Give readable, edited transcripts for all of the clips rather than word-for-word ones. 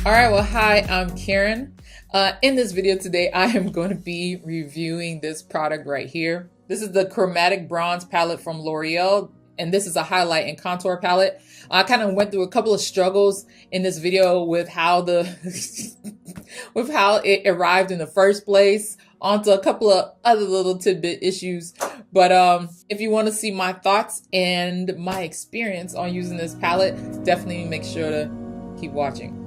All right, well, hi, I'm Karen. In this video today, I am going to be reviewing this product right here. This is the Chromatic Bronze palette from L'Oreal, and this is a highlight and contour palette. I kind of went through a couple of struggles in this video with how with how it arrived in the first place, onto a couple of other little tidbit issues. But if you want to see my thoughts and my experience on using this palette, definitely make sure to keep watching.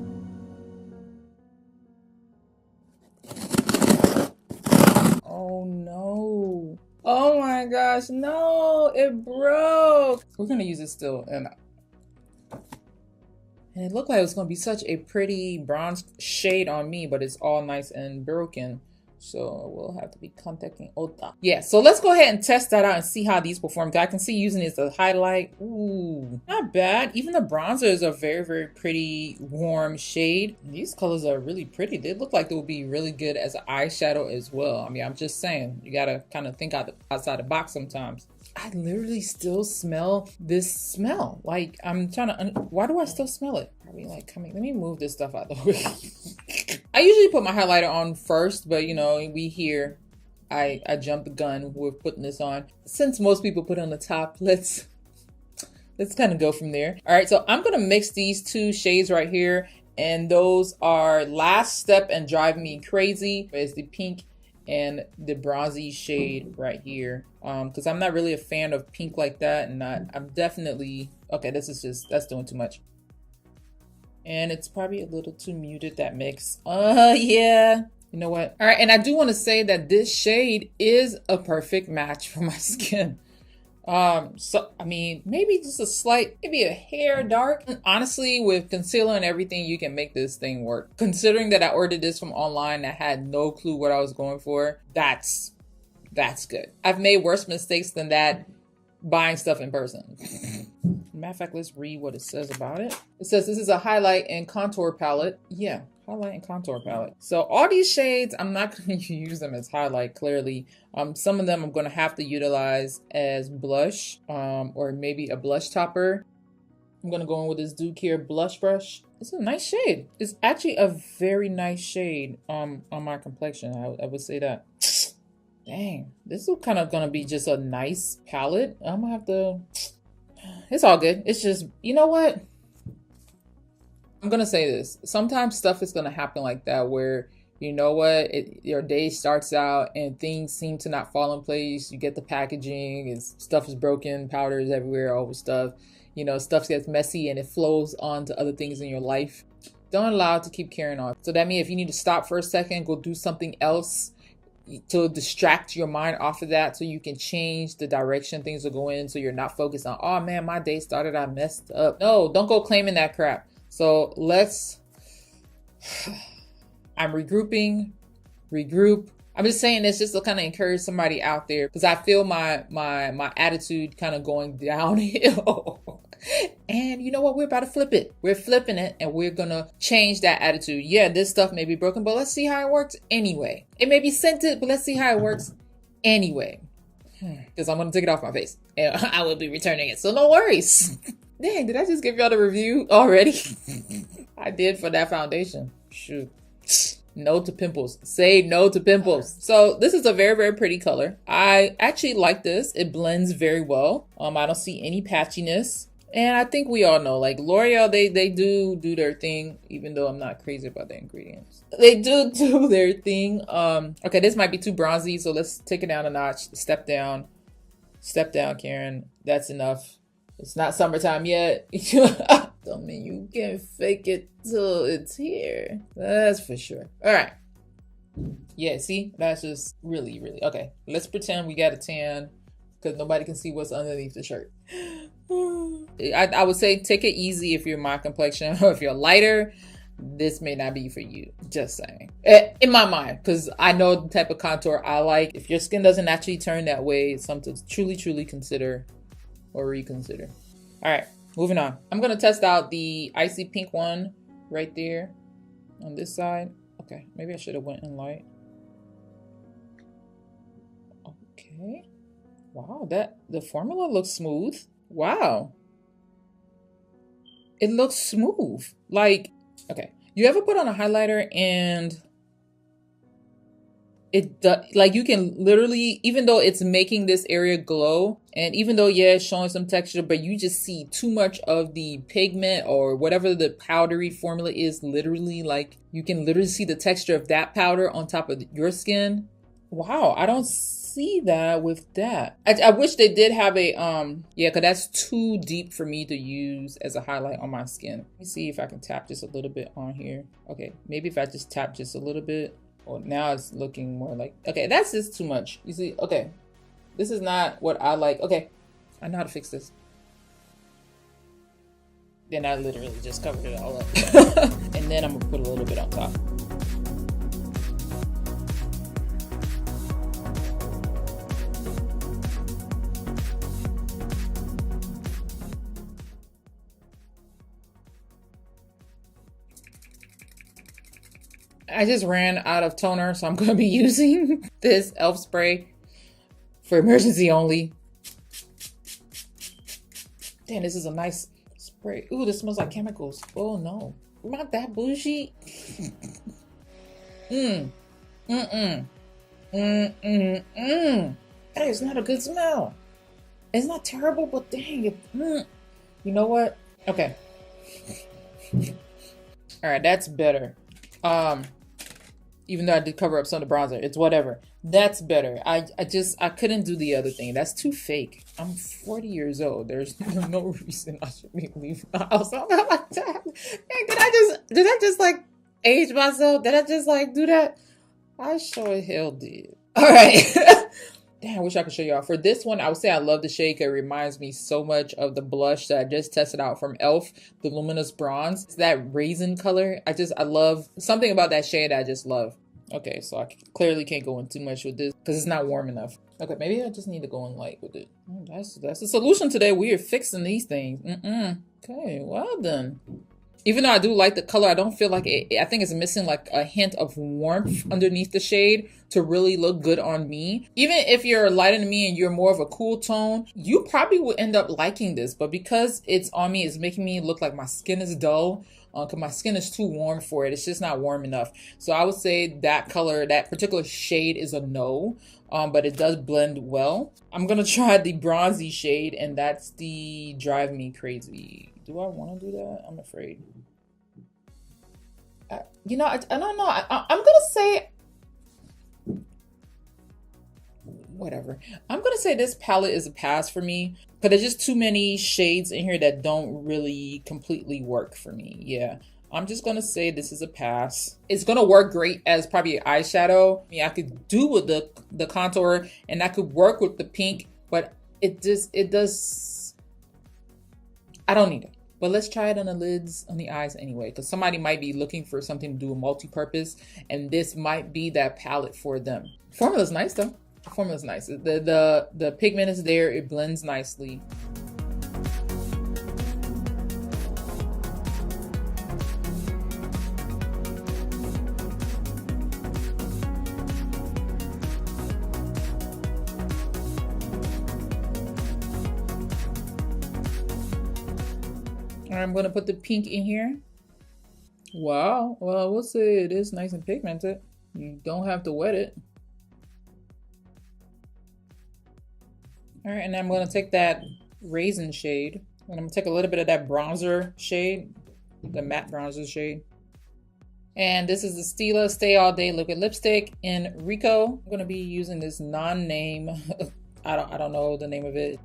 Oh no. Oh my gosh, no, it broke. We're gonna use it still, and it looked like it was gonna be such a pretty bronze shade on me, but it's all nice and broken. So we'll have to be contacting Ota. Yeah, so let's go ahead and test that out and see how these perform. I can see using it as a highlight. Ooh, not bad. Even the bronzer is a very, very pretty warm shade. These colors are really pretty. They look like they would be really good as an eyeshadow as well. I mean, I'm just saying, you gotta kind of think outside the box sometimes. I literally still smell this smell. Like, I'm trying to, why do I still smell it? Are we like coming? Let me move this stuff out the way. I usually put my highlighter on first, but you know, we here, I jumped the gun with putting this on. Since most people put it on the top, let's kind of go from there. All right, so I'm gonna mix these two shades right here, and those are Last Step and Drive Me Crazy. It's the pink and the bronzy shade right here. Because I'm not really a fan of pink like that, and I'm definitely, okay, that's doing too much. And it's probably a little too muted, that mix. Yeah. You know what? All right, and I do want to say that this shade is a perfect match for my skin. So, I mean, maybe just a slight, maybe a hair dark. Honestly, with concealer and everything, you can make this thing work. Considering that I ordered this from online, I had no clue what I was going for. That's good. I've made worse mistakes than that buying stuff in person. Matter of fact, let's read what it says about it. It says this is a highlight and contour palette. Yeah, highlight and contour palette. So all these shades, I'm not going to use them as highlight, clearly. Some of them I'm going to have to utilize as blush, or maybe a blush topper. I'm going to go in with this Duke here blush brush. It's a nice shade. It's actually a very nice shade on my complexion. I would say that. Dang, this is kind of going to be just a nice palette. I'm going to have to... It's all good. It's just, you know what? I'm going to say this. Sometimes stuff is going to happen like that where, you know what, your day starts out and things seem to not fall in place. You get the packaging and stuff is broken, powders everywhere, all the stuff. You know, stuff gets messy and it flows on to other things in your life. Don't allow it to keep carrying on. So that means if you need to stop for a second, go do something else to distract your mind off of that, so you can change the direction things will go in, so you're not focused on, oh man, my day started, I messed up. No, don't go claiming that crap. So I'm regroup. I'm just saying this just to kind of encourage somebody out there, because I feel my attitude kind of going downhill. And you know what? We're about to flip it. We're flipping it, and we're gonna change that attitude. Yeah, this stuff may be broken, but let's see how it works anyway. It may be scented, but let's see how it works anyway. Because I'm gonna take it off my face, and I will be returning it. So no worries. Dang, did I just give y'all the review already? I did for that foundation. Shoot. No to pimples. Say no to pimples. So this is a very, very pretty color. I actually like this. It blends very well. I don't see any patchiness. And I think we all know, like L'Oreal, they do their thing, even though I'm not crazy about the ingredients. They do their thing. Okay, this might be too bronzy, so let's take it down a notch. Step down, Karen. That's enough. It's not summertime yet. Don't mean you can fake it till it's here. That's for sure. All right. Yeah, see, that's just really, really okay. Let's pretend we got a tan, because nobody can see what's underneath the shirt. I would say take it easy if you're my complexion, or if you're lighter, this may not be for you. Just saying. In my mind, because I know the type of contour I like. If your skin doesn't actually turn that way, it's something to truly consider or reconsider. All right, moving on. I'm going to test out the icy pink one right there on this side. Okay, maybe I should have went in light. Okay. Wow, the formula looks smooth. Wow. It looks smooth. Like, okay. You ever put on a highlighter and it does, like, you can literally, even though it's making this area glow, and even though, yeah, it's showing some texture, but you just see too much of the pigment or whatever the powdery formula is, literally, like, you can literally see the texture of that powder on top of your skin. Wow, I don't see that with that. I wish they did have a, yeah, because that's too deep for me to use as a highlight on my skin. Let me see if I can tap just a little bit on here. Okay, maybe if I just tap just a little bit. Well, now it's looking more like, okay, that's just too much. You see, okay, this is not what I like. Okay, I know how to fix this. Then I literally just covered it all up. And then I'm gonna put a little bit on top. I just ran out of toner, so I'm going to be using this e.l.f. spray for emergency only. Damn, this is a nice spray. Ooh, this smells like chemicals. Oh no, not that bougie. That is not a good smell. It's not terrible, but dang it. You know what? Okay. All right, that's better. Even though I did cover up some of the bronzer, it's whatever. That's better. I couldn't do the other thing. That's too fake. I'm 40 years old. There's no reason I should be leaving the house. I'm not like that. Did I just like age myself? Did I just like do that? I sure hell did. All right. Damn, I wish I could show y'all. For this one, I would say I love the shade. It reminds me so much of the blush that I just tested out from e.l.f., the Luminous Bronze. It's that raisin color. I love something about that shade I just love. Okay, so I clearly can't go in too much with this because it's not warm enough. Okay, maybe I just need to go in light with it. That's the solution today. We are fixing these things. Okay, well done. Even though I do like the color, I don't feel like it. I think it's missing like a hint of warmth underneath the shade to really look good on me. Even if you're lighter than me and you're more of a cool tone, you probably would end up liking this. But because it's on me, it's making me look like my skin is dull. Because my skin is too warm for it. It's just not warm enough. So I would say that color, that particular shade is a no. But it does blend well. I'm going to try the bronzy shade, and that's the Drive Me Crazy. Do I want to do that? I'm afraid. You know, I don't know. I'm going to say... Whatever. I'm going to say this palette is a pass for me. But there's just too many shades in here that don't really completely work for me. Yeah. I'm just going to say this is a pass. It's going to work great as probably an eyeshadow. I mean, I could do with the contour, and I could work with the pink, but it does, I don't need it. But let's try it on the lids, on the eyes anyway, because somebody might be looking for something to do a multi-purpose, and this might be that palette for them. Formula's nice though. The formula's nice. The pigment is there. It blends nicely. I'm going to put the pink in here. Wow. Well, we'll say it is nice and pigmented. You don't have to wet it. All right, and I'm going to take that raisin shade, and I'm going to take a little bit of that bronzer shade, the matte bronzer shade. And this is the Stila Stay All Day Liquid Lipstick in Rico. I'm going to be using this non-name. I don't know the name of it.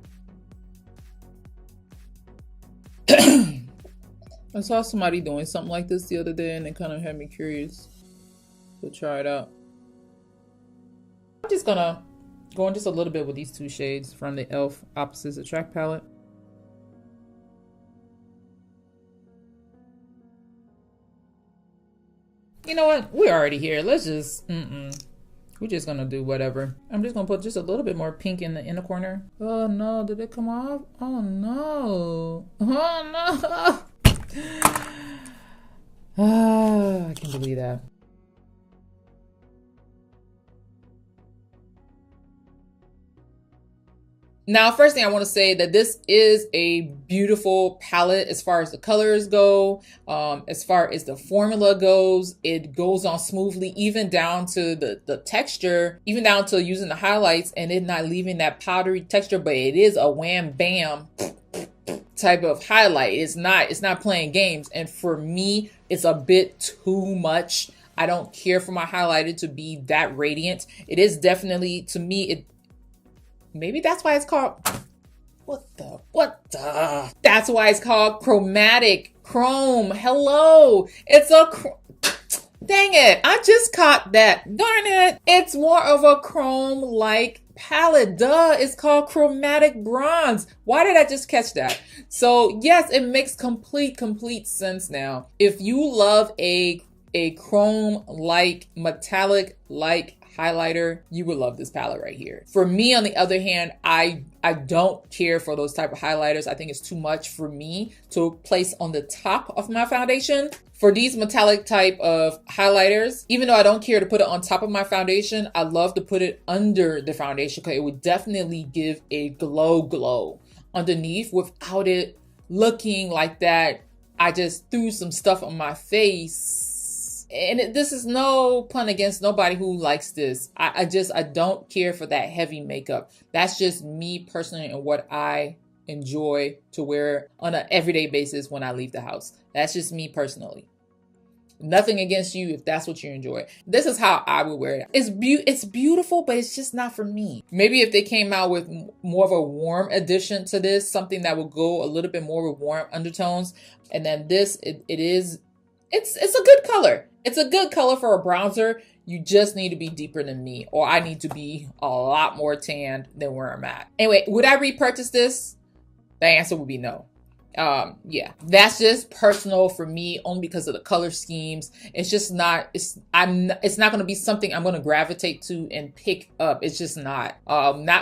I saw somebody doing something like this the other day, and it kind of had me curious to try it out. I'm just gonna go in just a little bit with these two shades from the e.l.f. Opposites Attract palette. You know what? We're already here. Let's just, we're just gonna do whatever. I'm just gonna put just a little bit more pink in the inner corner. Oh no, did it come off? Oh no. Oh no. Ah, I can't believe that. Now, first thing I want to say that this is a beautiful palette as far as the colors go, as far as the formula goes. It goes on smoothly, even down to the texture, even down to using the highlights and it not leaving that powdery texture, but it is a wham bam type of highlight. It's not playing games. And for me, it's a bit too much. I don't care for my highlighter to be that radiant. It is definitely, to me, maybe that's why it's called, that's why it's called chromatic. Chrome, hello. It's a, dang it, I just caught that. Darn it. It's more of a chrome-like palette. Duh, it's called chromatic bronze. Why did I just catch that? So yes, it makes complete sense now. If you love a chrome-like, metallic-like highlighter, you would love this palette right here. For me, on the other hand, I don't care for those type of highlighters. I think it's too much for me to place on the top of my foundation. For these metallic type of highlighters, even though I don't care to put it on top of my foundation, I love to put it under the foundation because it would definitely give a glow underneath without it looking like that I just threw some stuff on my face. And this is no pun against nobody who likes this. I don't care for that heavy makeup. That's just me personally and what I enjoy to wear on an everyday basis when I leave the house. That's just me personally. Nothing against you if that's what you enjoy. This is how I would wear it. It's beautiful, but it's just not for me. Maybe if they came out with more of a warm addition to this, something that would go a little bit more with warm undertones. And then this, it's a good color. It's a good color for a bronzer. You just need to be deeper than me, or I need to be a lot more tanned than where I'm at. Anyway, would I repurchase this? The answer would be no. Yeah, that's just personal for me, only because of the color schemes. It's just not, it's not going to be something I'm going to gravitate to and pick up. It's just not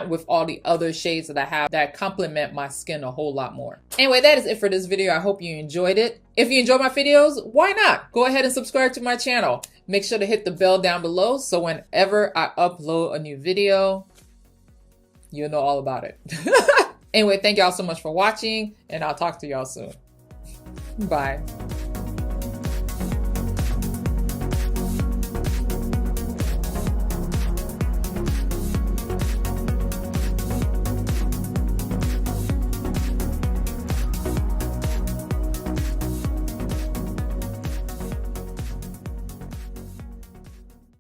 with all the other shades that I have that complement my skin a whole lot more. Anyway, that is it for this video. I hope you enjoyed it. If you enjoy my videos, why not? Go ahead and subscribe to my channel. Make sure to hit the bell down below so whenever I upload a new video, you'll know all about it. Anyway, thank y'all so much for watching, and I'll talk to y'all soon. Bye.